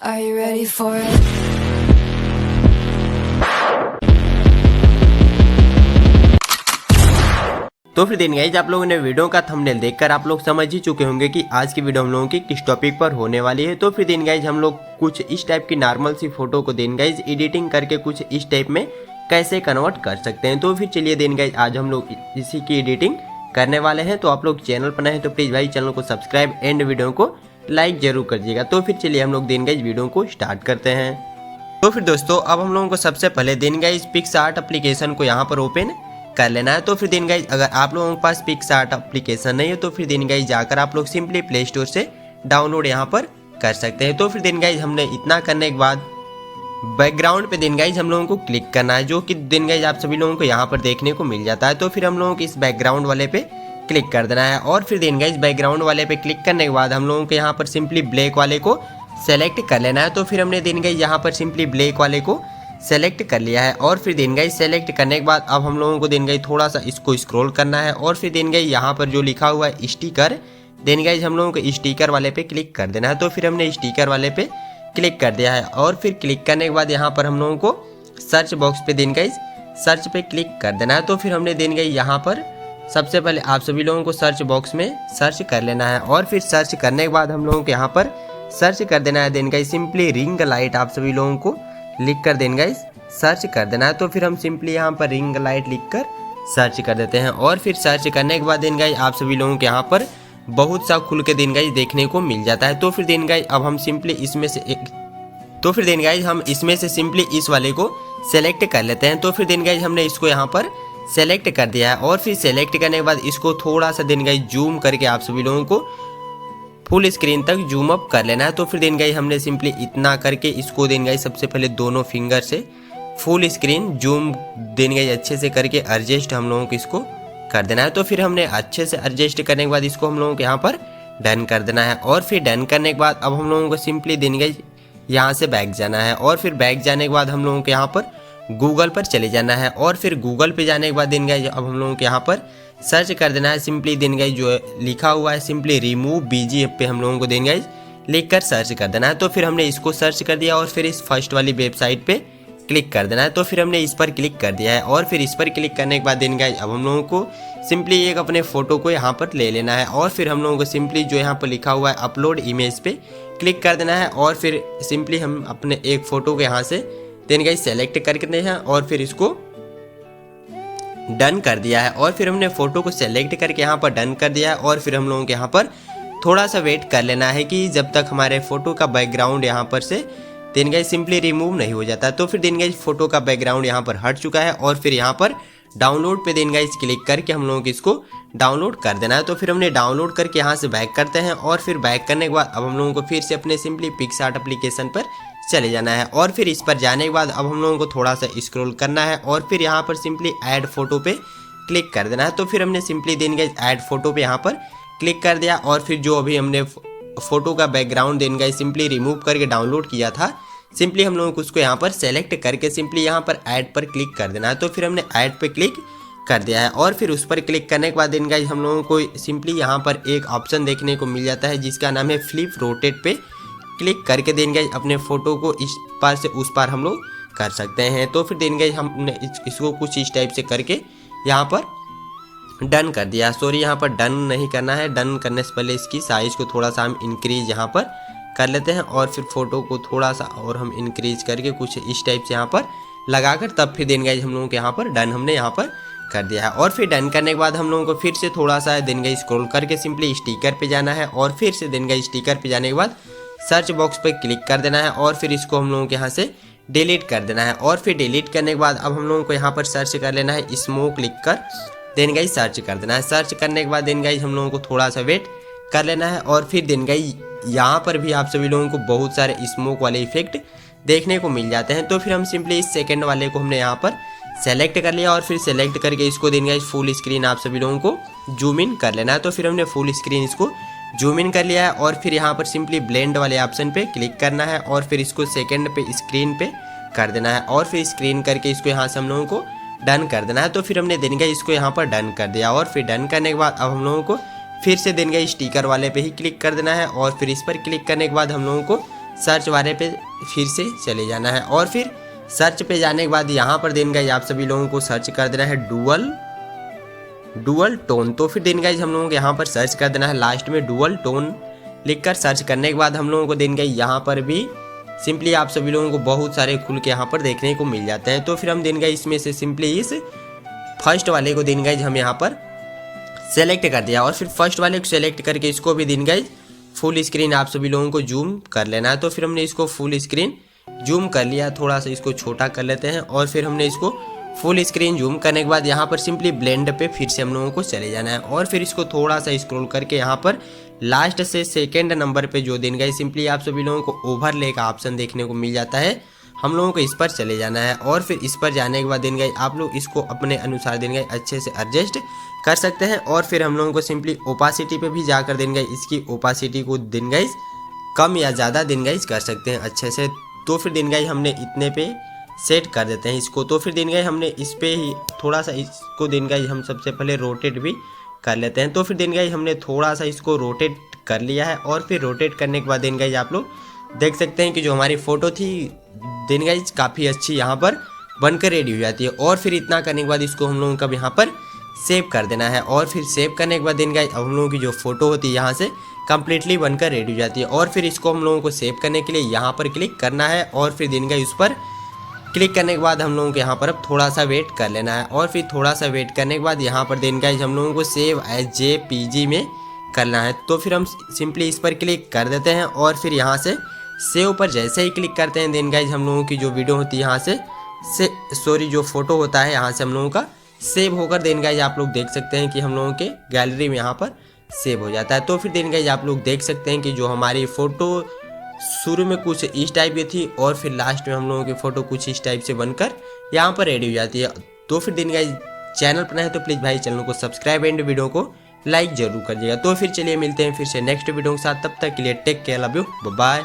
Are you ready for it? तो फिर दिन गाइज आप लोगों ने वीडियो का थंबनेल देखकर आप लोग समझ ही चुके होंगे कि आज की वीडियो हम लोगों की किस टॉपिक पर होने वाली है। तो फिर दिन गाइज हम लोग कुछ इस टाइप की नॉर्मल सी फोटो को दिन गाइज एडिटिंग करके कुछ इस टाइप में कैसे कन्वर्ट कर सकते हैं। तो फिर चलिए दिन गाइज आज हम लोग इसी की एडिटिंग करने वाले हैं। तो आप लोग चैनल पर नए हैं तो प्लीज़ भाई चैनल को सब्सक्राइब एंड वीडियो को लाइक जरूर कर दीजिएगा। तो फिर चलिए हम लोग दिन गाइज वीडियो को स्टार्ट करते हैं। तो फिर दोस्तों अब हम लोगों को सबसे पहले दिन गाइज पिक्सआर्ट एप्लीकेशन को यहाँ पर ओपन कर लेना है। तो फिर दिन गाइज अगर आप लोगों के पास पिक्सआर्ट एप्लीकेशन नहीं है तो फिर दिन गाइज जाकर आप लोग सिंपली प्ले स्टोर से डाउनलोड यहाँ पर कर सकते हैं। तो फिर दिन गाइज हमने इतना करने के बाद बैकग्राउंड पे दिन गाइज हम लोगों को क्लिक करना है, जो कि दिन गाइज आप सभी लोगों को यहाँ पर देखने को मिल जाता है। तो फिर हम लोगों को इस बैकग्राउंड वाले पे क्लिक कर देना है और फिर दिन गाइज बैकग्राउंड वाले पे क्लिक करने के बाद हम लोगों को यहाँ पर सिंपली ब्लैक वाले को सेलेक्ट कर लेना है। तो फिर हमने दिन गाइज यहाँ पर सिंपली ब्लैक वाले को सेलेक्ट कर लिया है और फिर दिन गाइज सेलेक्ट करने के बाद अब हम लोगों को दिन गाइज थोड़ा सा इसको स्क्रॉल करना है और फिर दिन गाइज यहाँ पर जो लिखा हुआ है स्टिकर, दिन गाइज हम लोगों को स्टिकर वाले पे क्लिक कर देना है। तो फिर हमने स्टिकर वाले पे क्लिक कर दिया है और फिर क्लिक करने के बाद यहाँ पर हम लोगों को सर्च बॉक्स पे दिन गाइज सर्च पे क्लिक कर देना है। तो फिर हमने दिन गाइज यहाँ पर सबसे पहले आप सभी लोगों को सर्च बॉक्स में सर्च कर लेना है और फिर सर्च करने के बाद हम लोगों को यहाँ पर सर्च कर देना है दिन गाइज सिंपली रिंग लाइट, आप सभी लोगों को लिख कर दिन गाइज सर्च कर देना है। तो फिर हम सिंपली यहाँ पर रिंग लाइट लिख कर सर्च कर देते हैं और फिर सर्च करने के बाद दिन गाइज आप सभी लोगों के यहाँ पर बहुत सा खुल के दिन गाइज देखने को मिल जाता है। तो फिर दिन गाइज अब हम सिंपली इसमें से सिंपली इस वाले को सेलेक्ट कर लेते हैं। तो फिर दिन गाइज हमने इसको यहाँ पर सेलेक्ट कर दिया है और फिर सेलेक्ट करने के बाद इसको थोड़ा सा दिन गाइज जूम करके आप सभी लोगों को फुल स्क्रीन तक जूम अप कर लेना है। तो फिर दिन गाइज हमने सिंपली इतना करके इसको दिन गाइज सबसे पहले दोनों फिंगर से फुल स्क्रीन जूम दिन गाइज अच्छे से करके एडजस्ट हम लोगों को इसको कर देना है। तो फिर हमने अच्छे से एडजस्ट करने के बाद इसको हम लोगों को यहाँ पर डन कर देना है और फिर डन करने के बाद अब हम लोगों को सिंपली दिन गाइज यहाँ से बैक जाना है और फिर बैक जाने के बाद हम लोगों को यहाँ पर गूगल पर चले जाना है और फिर गूगल पे जाने के बाद दिन गाइज अब हम लोगों को यहाँ पर सर्च कर देना है सिंपली दिन गाइज जो लिखा हुआ है सिंपली रिमूव BGF पे हम लोगों को दिन गाइज लिख कर सर्च कर देना है। तो फिर हमने इसको सर्च कर दिया और फिर इस फर्स्ट वाली वेबसाइट पे क्लिक कर देना है। तो फिर हमने इस पर क्लिक कर दिया है और फिर इस पर क्लिक करने के बाद दिन गाइज अब हम लोगों को सिंपली एक अपने फ़ोटो को यहाँ पर ले लेना है और फिर हम लोगों को सिंपली जो यहाँ पर लिखा हुआ है अपलोड इमेज पे क्लिक कर देना है और फिर सिंपली हम अपने एक फ़ोटो को यहाँ से दिन गाइज सेलेक्ट करके देते हैं और फिर इसको डन कर दिया है और फिर हमने फ़ोटो को सेलेक्ट करके यहाँ पर डन कर दिया है और फिर हम लोगों को यहाँ पर थोड़ा सा वेट कर लेना है कि जब तक हमारे फ़ोटो का बैकग्राउंड यहाँ पर से दिन गाइज सिंपली रिमूव नहीं हो जाता। तो फिर दिन गाइज फोटो का बैकग्राउंड यहाँ पर हट चुका है और फिर यहाँ पर डाउनलोड पे दिन गाइज क्लिक करके हम लोगों को इसको डाउनलोड कर देना है। तो फिर हमने डाउनलोड करके यहाँ से बैक करते हैं और फिर बैक करने के बाद अब हम लोगों को फिर से अपने सिंपली पिक्सआर्ट एप्लीकेशन पर चले जाना है और फिर इस पर जाने के बाद अब हम लोगों को थोड़ा सा स्क्रॉल करना है और फिर यहाँ पर सिंपली ऐड फोटो पे क्लिक कर देना है। तो फिर हमने सिंपली दिन गाइज ऐड फोटो पे यहाँ पर क्लिक कर दिया और फिर जो अभी हमने फोटो का बैकग्राउंड दिन गाइज सिंपली रिमूव करके डाउनलोड किया था सिंपली हम लोगों को उसको यहाँ पर सेलेक्ट करके सिंपली यहाँ पर ऐड पर क्लिक कर देना है। तो फिर हमने ऐड पे क्लिक कर दिया है और फिर उस पर क्लिक करने के बाद दिन गाइज हम लोगों को सिंपली यहाँ पर एक ऑप्शन देखने को मिल जाता है जिसका नाम है फ्लिप रोटेट पे क्लिक करके दिन गाइज अपने फ़ोटो को इस पार से उस पार हम लोग कर सकते हैं। तो फिर दिन गाइज हमने इसको कुछ इस टाइप से करके यहाँ पर डन कर दिया। सॉरी यहाँ पर डन नहीं करना है, डन करने से पहले इसकी साइज़ को थोड़ा सा हम इंक्रीज यहाँ पर कर लेते हैं और फिर फ़ोटो को थोड़ा सा और हम इंक्रीज करके कुछ इस टाइप से यहाँ पर लगाकर तब फिर दिन गाइज हम लोगों के यहाँ पर डन हमने यहाँ पर कर दिया है। और फिर डन करने के बाद हम लोगों को फिर से थोड़ा सा दिन गाइज स्क्रॉल करके सिंपली स्टिकर पे जाना है और फिर से दिन गाइज स्टिकर पे जाने के बाद सर्च बॉक्स पे क्लिक कर देना है और फिर इसको हम लोगों के यहाँ से डिलीट कर देना है और फिर डिलीट करने के बाद अब हम लोगों को यहाँ पर सर्च कर लेना है स्मोक लिख कर दिन गाइज सर्च कर देना है। सर्च करने के बाद दिन गाइज हम लोगों को थोड़ा सा वेट कर लेना है और फिर दिन गाइज यहाँ पर भी आप सभी लोगों को बहुत सारे स्मोक वाले इफेक्ट देखने को मिल जाते हैं। तो फिर हम सिंपली इस सेकंड वाले को हमने यहाँ पर सेलेक्ट कर लिया और फिर सेलेक्ट करके इसको दिन गाइज फुल स्क्रीन आप सभी लोगों को जूम इन कर लेना है। तो फिर हमने फुल स्क्रीन इसको जूम इन कर लिया है और फिर यहाँ पर सिंपली ब्लेंड वाले ऑप्शन पे क्लिक करना है और फिर इसको सेकंड पे स्क्रीन पे कर देना है और फिर स्क्रीन करके इसको यहाँ से हम लोगों को डन कर देना है। तो फिर हमने दिन गाइज इसको यहाँ पर डन कर दिया और फिर डन करने के बाद अब हम लोगों को फिर से दिन गाइज स्टिकर वाले पे ही क्लिक कर देना है और फिर इस पर क्लिक करने के बाद हम लोगों को सर्च वाले पे फिर से चले जाना है और फिर सर्च पे जाने के बाद यहाँ पर देन गाइज आप सभी लोगों को सर्च कर देना है डुअल टोन। तो फिर देन गाइज हम लोगों को यहाँ पर सर्च कर देना है लास्ट में डुअल टोन लिखकर सर्च करने के बाद हम लोगों को देन गाइज यहाँ पर भी सिंपली आप सभी लोगों को बहुत सारे खुल के यहाँ पर देखने को मिल जाते हैं। तो फिर हम देन गाइज इसमें से सिंपली इस फर्स्ट वाले को देन गाइज हम यहाँ पर सेलेक्ट कर दिया और फिर फर्स्ट वाले को सेलेक्ट करके इसको भी देन गाइज फुल स्क्रीन आप सभी लोगों को जूम कर लेना है। तो फिर हमने इसको फुल स्क्रीन जूम कर लिया, थोड़ा सा इसको छोटा कर लेते हैं और फिर हमने इसको फुल स्क्रीन जूम करने के बाद यहाँ पर सिंपली ब्लेंड पे फिर से हम लोगों को चले जाना है और फिर इसको थोड़ा सा स्क्रॉल करके यहाँ पर लास्ट से सेकेंड नंबर पे जो दिन गए सिंपली आप सभी लोगों को ओवरले का ऑप्शन देखने को मिल जाता है, हम लोगों को इस पर चले जाना है और फिर इस पर जाने के बाद दिन गए आप लोग इसको अपने अनुसार दिन गए अच्छे से एडजस्ट कर सकते हैं और फिर हम लोगों को सिंपली ओपासिटी पे भी जाकर दिन गए इसकी ओपासिटी को दिन गए कम या ज़्यादा दिन गए कर सकते हैं अच्छे से। तो फिर दिन गए हमने इतने पे सेट कर देते हैं इसको। तो फिर दिन गए हमने इस पे ही थोड़ा सा इसको दिन गए हम सबसे पहले रोटेट भी कर लेते हैं। तो फिर दिन गए हमने थोड़ा सा इसको रोटेट कर लिया है और फिर रोटेट करने के बाद दिन गए आप लोग देख सकते हैं कि जो हमारी फ़ोटो थी दिन गए काफ़ी अच्छी यहाँ पर बनकर रेडी हो जाती है। और फिर इतना करने के बाद इसको हम लोगों का यहाँ पर सेव कर देना है और फिर सेव करने के बाद दिन गए हम लोगों की जो फ़ोटो होती है यहाँ से कम्प्लीटली बनकर रेडी हो जाती है। और फिर इसको हम लोगों को सेव करने के लिए यहाँ पर क्लिक करना है और फिर दिन गए उस पर क्लिक करने के बाद हम लोगों को यहाँ पर अब थोड़ा सा वेट कर लेना है और फिर थोड़ा सा वेट करने के बाद यहाँ पर दिन गए हम लोगों को सेव एज JPG में करना है। तो फिर हम सिंपली इस पर क्लिक कर देते हैं और फिर यहाँ से सेव पर जैसे ही क्लिक करते हैं दिन गाइज हम लोगों की जो वीडियो होती है यहाँ से जो फोटो होता है यहाँ से हम लोगों का सेव होकर दिन गाइज आप लोग देख सकते हैं कि हम लोगों के गैलरी में यहाँ पर सेव हो जाता है। तो फिर दिन गाइज आप लोग देख सकते हैं कि जो हमारी फ़ोटो शुरू में कुछ इस टाइप की थी और फिर लास्ट में हम लोगों की फ़ोटो कुछ इस टाइप से बनकर यहाँ पर रेडी हो जाती है। तो फिर दिन गाइज चैनल पर है तो प्लीज़ भाई चैनल को सब्सक्राइब एंड वीडियो को लाइक जरूर करिएगा। तो फिर चलिए मिलते हैं फिर से नेक्स्ट वीडियो के साथ, तब तक के लिए take care, love you, bye.